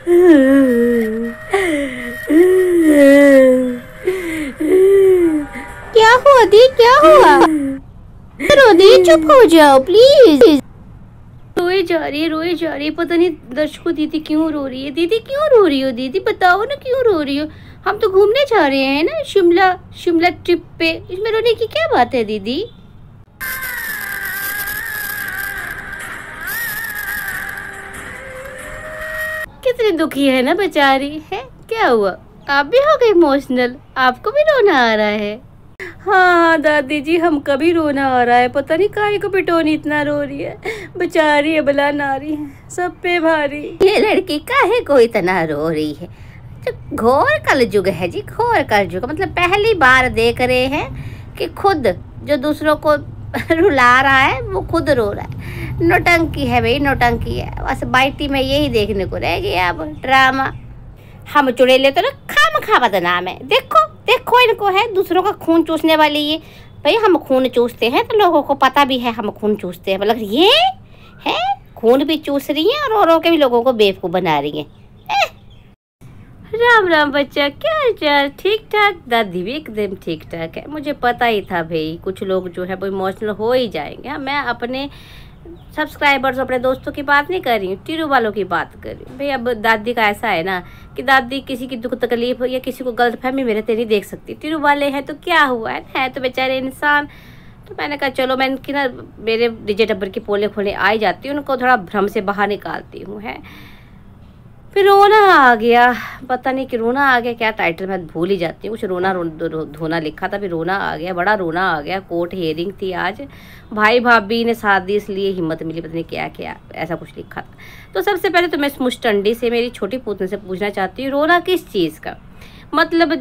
क्या हुआ दी, क्या हुआ? दी चुप हो जाओ प्लीज। रोई जा रही है, पता नहीं दर्शकों दीदी क्यों रो रही है। दीदी क्यों रो रही हो? दीदी बताओ ना क्यों रो रही हो? हम तो घूमने जा रहे हैं ना, शिमला ट्रिप पे। इसमें रोने की क्या बात है दीदी? कितनी दुखी है ना बेचारी है। क्या हुआ, आप भी हो गए इमोशनल? आपको भी रोना आ रहा है? हाँ दादी जी, हम कभी रोना आ रहा है। पता नहीं काहे को पिटोनी इतना रो रही है। बेचारी अबला नारी है, सब पे भारी। ये लड़की काहे को इतना रो रही है? तो घोर कलयुग है जी, घोर कलयुग। मतलब पहली बार देख रहे हैं कि खुद जो दूसरों को रुला रहा है वो खुद रो रहा है। नौटंकी है भाई, नौटंकी है। बस बाइटी में यही देखने को रह गया अब ड्रामा। हम चुड़ैले तो ना खामखा बदनाम है। देखो देखो इनको, है दूसरों का खून चूसने वाली ये। भाई हम खून चूसते हैं तो लोगों को पता भी है हम खून चूसते हैं, मतलब ये है खून भी चूस रही है और औरों के भी लोगों को बेवकूफ बना रही है। राम राम बच्चा, क्या हाल? ठीक ठाक? दादी भी एकदम ठीक ठाक है। मुझे पता ही था भाई कुछ लोग जो है वो इमोशनल हो ही जाएंगे। मैं अपने सब्सक्राइबर्स, अपने दोस्तों की बात नहीं कर रही हूँ, टीरू वालों की बात कर रही हूँ। भाई अब दादी का ऐसा है ना कि दादी किसी की दुख तकलीफ या किसी को गलतफहमी मेरे से नहीं देख सकती। टीरू वाले हैं तो क्या हुआ है तो बेचारे इंसान। तो मैंने कहा चलो मैं इनकी ना, मेरे डीजे टब्बर की पोले खोले आ ही जाती हूँ, उनको थोड़ा भ्रम से बाहर निकालती हूँ। है फिर रोना आ गया, पता नहीं कि रोना आ गया क्या, टाइटल मैं भूल ही जाती हूँ। कुछ रोना धोना लिखा था, फिर रोना आ गया, बड़ा रोना आ गया। कोर्ट हियरिंग थी आज, भाई भाभी ने साथ दी इसलिए हिम्मत मिली, पता नहीं क्या क्या ऐसा कुछ लिखा था। तो सबसे पहले तो मैं मुस्टंडी से, मेरी छोटी पुतनी से पूछना चाहती हूँ, रोना किस चीज़ का? मतलब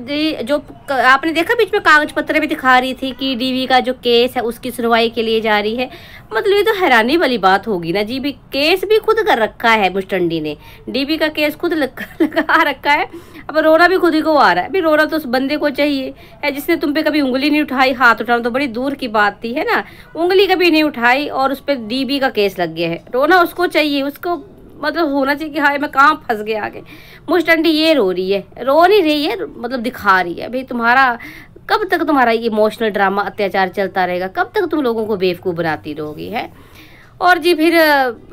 जो आपने देखा बीच में कागज पत्र भी दिखा रही थी कि डीवी का जो केस है उसकी सुनवाई के लिए जा रही है। मतलब ये तो हैरानी वाली बात होगी ना जी, भी केस भी खुद कर रखा है मुस्टंडी ने, डीवी का केस खुद लगा रखा है। अब रोना भी खुद ही को आ रहा है। भी रोना तो उस बंदे को चाहिए है जिसने तुम पे कभी उंगली नहीं उठाई। हाथ उठाना तो बड़ी दूर की बात थी, है ना, उंगली कभी नहीं उठाई और उस पर डीवी का केस लग गया है। रोना उसको चाहिए, उसको मतलब होना चाहिए कि हाय मैं कहाँ फंस गया आगे। मुस्टंडी ये रो रही है, रो नहीं रही है, मतलब दिखा रही है। भाई तुम्हारा कब तक तुम्हारा इमोशनल ड्रामा अत्याचार चलता रहेगा? कब तक तुम लोगों को बेवकूफ़ बनाती रहोगी? है और जी फिर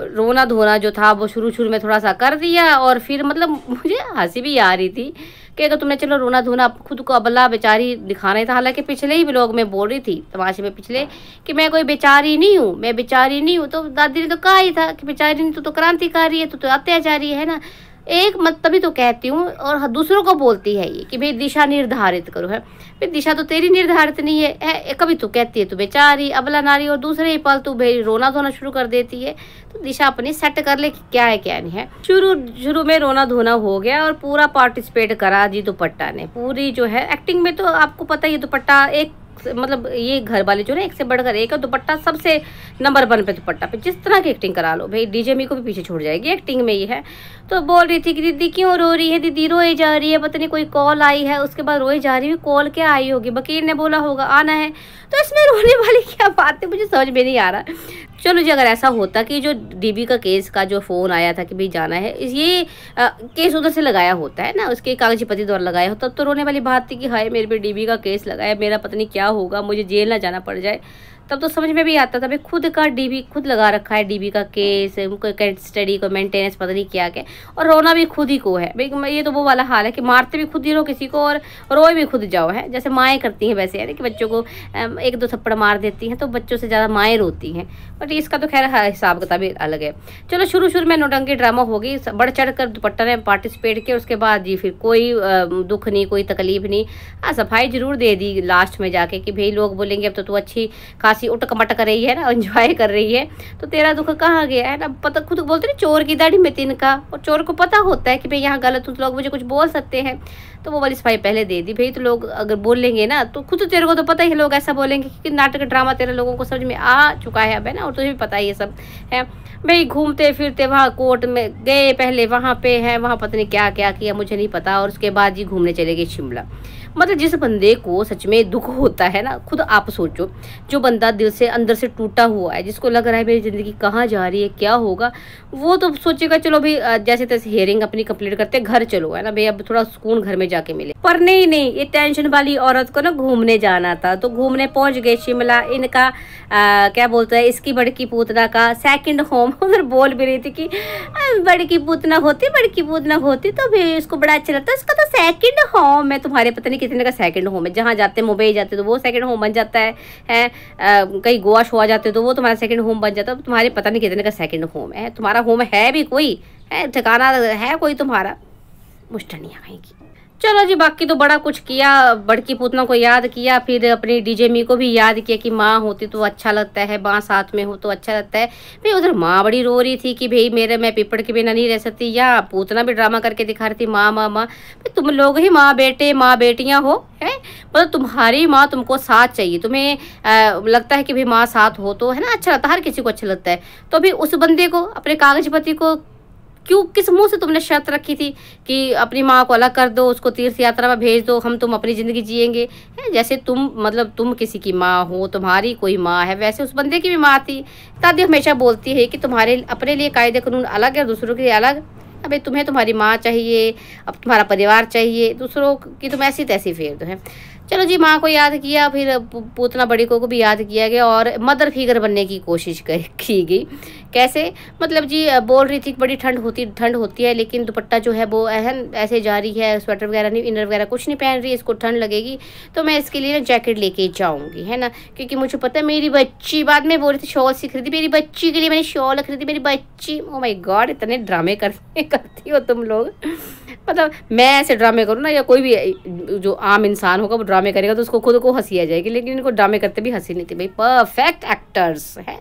रोना धोना जो था वो शुरू में थोड़ा सा कर दिया और फिर मतलब मुझे हंसी भी आ रही थी कि अगर तुमने चलो रोना धोना खुद को अबला बेचारी दिखाना ही था। हालांकि पिछले ही व्लॉग में बोल रही थी तमाशे में पिछले कि मैं कोई बेचारी नहीं हूँ, मैं बेचारी नहीं हूँ। तो दादी ने तो कहा ही था कि बेचारी नहीं, तो क्रांतिकारी है, तो अत्याचारी है ना। एक मत तभी तो कहती हूँ और दूसरों को बोलती है ये कि भाई दिशा निर्धारित करो। है भाई दिशा तो तेरी निर्धारित नहीं है, कभी तो कहती है तू बेचारी अबला नारी और दूसरे ही पल तू भाई रोना धोना शुरू कर देती है। तो दिशा अपनी सेट कर ले कि क्या है क्या नहीं है। शुरू में रोना धोना हो गया और पूरा पार्टिसिपेट करा जी दुपट्टा ने। पूरी जो है एक्टिंग में तो आपको पता ही दुपट्टा एक, मतलब ये घर वाले जो ना एक से बढ़कर एक है, दुपट्टा सबसे नंबर 1 पे दुपट्टा पे जिस तरह की एक्टिंग करा लो भाई डीजे मी को भी पीछे छोड़ जाएगी एक्टिंग में ये है। तो बोल रही थी कि दीदी क्यों रो रही है, दीदी रोए जा रही है, पता नहीं कोई कॉल आई है। उसके बाद रोए जा रही है, कॉल क्या आई होगी, वकील ने बोला होगा आना है। तो इसमें रोने वाली क्या बात है, मुझे समझ में नहीं आ रहा। चलो जी अगर ऐसा होता कि जो डीबी का केस का जो फ़ोन आया था कि भाई जाना है, ये केस उधर से लगाया होता है ना, उसके कागजी पति द्वारा लगाया होता, तब तो रोने वाली बात थी कि हाय मेरे पे डीबी का केस लगाया, मेरा पता नहीं क्या होगा, मुझे जेल ना जाना पड़ जाए। तब तो समझ में भी आता था भाई खुद का डीबी खुद लगा रखा है, डीबी का केस, स्टडी को मेंटेनेंस पता नहीं क्या क्या, और रोना भी खुद ही को है भाई। ये तो वो वाला हाल है कि मारते भी खुद ही रहो किसी को और रोए भी खुद जाओ। है जैसे माएँ करती हैं वैसे है कि बच्चों को 1-2 थप्पड़ मार देती हैं तो बच्चों से ज़्यादा माएँ रोती हैं। बट इसका तो खैर हिसाब किताब ही अलग है। चलो शुरू में नौटंकी ड्रामा हो गई, बढ़ चढ़ कर दुपट्टा ने पार्टिसिपेट किया। उसके बाद जी फिर कोई दुख नहीं, कोई तकलीफ नहीं। हाँ सफाई जरूर दे दी लास्ट में जाके कि भाई लोग बोलेंगे अब तो तू अच्छी खासी उटक मटक रही है ना, एंजॉय कर रही है, तो तेरा दुख कहाँ गया है ना। पता खुद बोलते ना चोर की दाढ़ी में तिनका, और चोर को पता होता है कि भाई यहाँ गलत हूँ तो लोग मुझे कुछ बोल सकते हैं। तो वो वाली सफाई पहले दे दी भाई। तो लोग अगर बोलेंगे ना तो खुद तेरे को तो पता ही है लोग ऐसा बोलेंगे कि नाटक ड्रामा तेरे लोगों को समझ में आ चुका है अब, है ना, और तुझे भी पता ही ये सब है भाई। घूमते फिरते वहाँ कोर्ट में गए, पहले वहाँ पे है, वहाँ पता नहीं क्या क्या किया मुझे नहीं पता, और उसके बाद जी घूमने चले गए शिमला। मतलब जिस बंदे को सच में दुख होता है ना, खुद आप सोचो जो बंदा बंदा दिल से अंदर से टूटा हुआ है, जिसको लग रहा है मेरी ज़िंदगी कहाँ जा रही है, क्या होगा, वो तो सोचेगा चलो भाई जैसे तैसे हियरिंग अपनी कंप्लीट करते घर चलो, है ना भाई, अब थोड़ा सुकून घर में जाके मिले। पर नहीं नहीं, ये टेंशन वाली औरत को ना घूमने जाना था, तो घूमने पहुंच गए शिमला। इनका क्या बोलते हैं, इसकी बड़की पूतना का सेकंड होम। उधर बोल भी रही थी कि बड़की पूतना होती तो भी इसको बड़ा अच्छा लगता है, इसका तो सेकंड होम है। तुम्हारे पता नहीं कितने का सेकंड होम है, जहाँ जाते मुंबई जाते तो वो सेकंड होम बन जाता है, कहीं गोवा शोआ जाते तो वो तुम्हारा सेकंड होम बन जाता है। तुम्हारे पता नहीं कितने का सेकंड होम है, तुम्हारा होम है भी कोई है, ठिकाना है कोई तुम्हारा, मुश्तनिया कहीं की। चलो जी, बाकी तो बड़ा कुछ किया, बड़की पूतना को याद किया, फिर अपनी डीजे मी को भी याद किया कि माँ होती तो अच्छा लगता है, माँ साथ में हो तो अच्छा लगता है। भाई उधर माँ बड़ी रो रही थी कि भाई मैं पिपड़ के बिना नहीं रह सकती, या पूतना भी ड्रामा करके दिखा रही थी माँ माँ माँ। भाई तुम लोग ही माँ बेटियाँ हो, है मतलब तुम्हारी माँ तुमको साथ चाहिए, तुम्हें लगता है कि भाई माँ साथ हो तो है ना अच्छा लगता है, हर किसी को अच्छा लगता है। तो अभी उस बंदे को, अपने कागज पति को क्यों, किस मुंह से तुमने शर्त रखी थी कि अपनी माँ को अलग कर दो, उसको तीर्थ यात्रा में भेज दो, हम तुम अपनी ज़िंदगी जिएंगे। जैसे तुम मतलब तुम किसी की माँ हो, तुम्हारी कोई माँ है, वैसे उस बंदे की भी माँ थी। दादी हमेशा बोलती है कि तुम्हारे अपने लिए कायदे कानून अलग है, दूसरों के लिए अलग। अबे तुम्हें तुम्हारी माँ चाहिए, अब तुम्हारा परिवार चाहिए, दूसरों की तुम ऐसी तैसी फेर दो है। चलो जी, माँ को याद किया, फिर पूतना बड़ी को भी याद किया गया और मदर फिगर बनने की कोशिश की गई। कैसे, मतलब जी बोल रही थी कि बड़ी ठंड होती है, लेकिन दुपट्टा जो है वो ऐसे जा रही है, स्वेटर वगैरह नहीं, इनर वगैरह कुछ नहीं पहन रही, इसको ठंड लगेगी तो मैं इसके लिए ना जैकेट लेके जाऊँगी, है ना, क्योंकि मुझे पता है मेरी बच्ची, बाद में बोल रही थी शॉल सी खरीदी, मेरी बच्ची के लिए मैंने शॉल खरीदी, मेरी बच्ची। ओ माय गॉड, इतने ड्रामे करती हो तुम लोग। मतलब मैं ऐसे ड्रामे करूँ ना, या कोई भी जो आम इंसान होगा वो ड्रामे करेगा तो उसको खुद को हंसी आ जाएगी, लेकिन इनको ड्रामे करते भी हंसी नहीं थी भाई, परफेक्ट एक्टर्स है।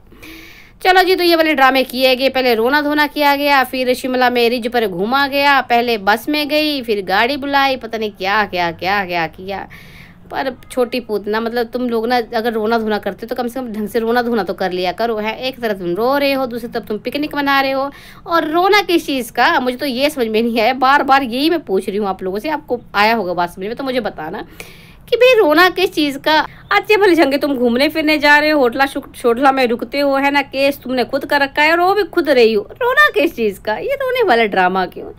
चलो जी, तो ये वाले ड्रामे किए गए, पहले रोना धोना किया गया, फिर शिमला में रिज पर घूमा गया, पहले बस में गई, फिर गाड़ी बुलाई, पता नहीं क्या क्या क्या क्या किया। पर छोटी पूतना, मतलब तुम लोग ना अगर रोना धोना करते तो कम से कम ढंग से रोना धोना तो कर लिया करो, है। एक तरफ तुम रो रहे हो, दूसरी तरफ तुम पिकनिक मना रहे हो, और रोना किस चीज़ का, मुझे तो ये समझ में नहीं आया। बार बार यही मैं पूछ रही हूँ आप लोगों से, आपको आया होगा बात समझ में, तो मुझे बताना कि भाई रोना किस चीज़ का। अच्छे भले चंगे तुम घूमने फिरने जा रहे हो, होटला में रुकते हो, है ना, केस तुमने खुद कर रखा है और वो भी खुद रही हो, रोना किस चीज़ का, ये रोने वाला ड्रामा क्यों,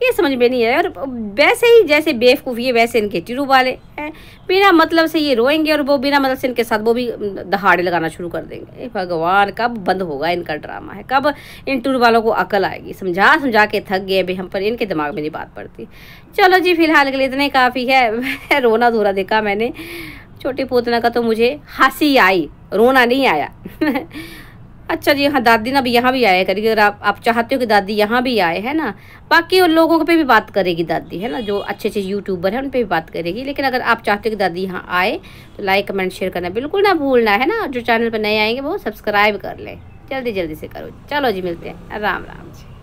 ये समझ में नहीं आया। और वैसे ही जैसे बेवकूफ़ ये, वैसे इनके टिरू वाले हैं, बिना मतलब से ये रोएंगे और वो बिना मतलब से इनके साथ वो भी दहाड़े लगाना शुरू कर देंगे। भगवान, कब बंद होगा इनका ड्रामा, है, कब इन टूर वालों को अकल आएगी। समझा के थक गए भाई हम, पर इनके दिमाग में नहीं बात पड़ती। चलो जी, फिलहाल के लिए इतने काफ़ी है। रोना धोरा देखा मैंने, छोटी पूतना का तो मुझे हंसी आई, रोना नहीं आया। अच्छा जी, हाँ, दादी ना भी यहाँ भी आया करेगी, अगर आप चाहते हो कि दादी यहाँ भी आए, है ना। बाकी उन लोगों पे भी बात करेगी दादी, है ना, जो अच्छे अच्छे यूट्यूबर हैं उन पे भी बात करेगी। लेकिन अगर आप चाहते हो कि दादी यहाँ आए तो लाइक कमेंट शेयर करना बिल्कुल ना भूलना, है ना। जो चैनल पर नए आएंगे वो सब्सक्राइब कर लें, जल्दी से करो। चलो जी, मिलते हैं, राम राम जी।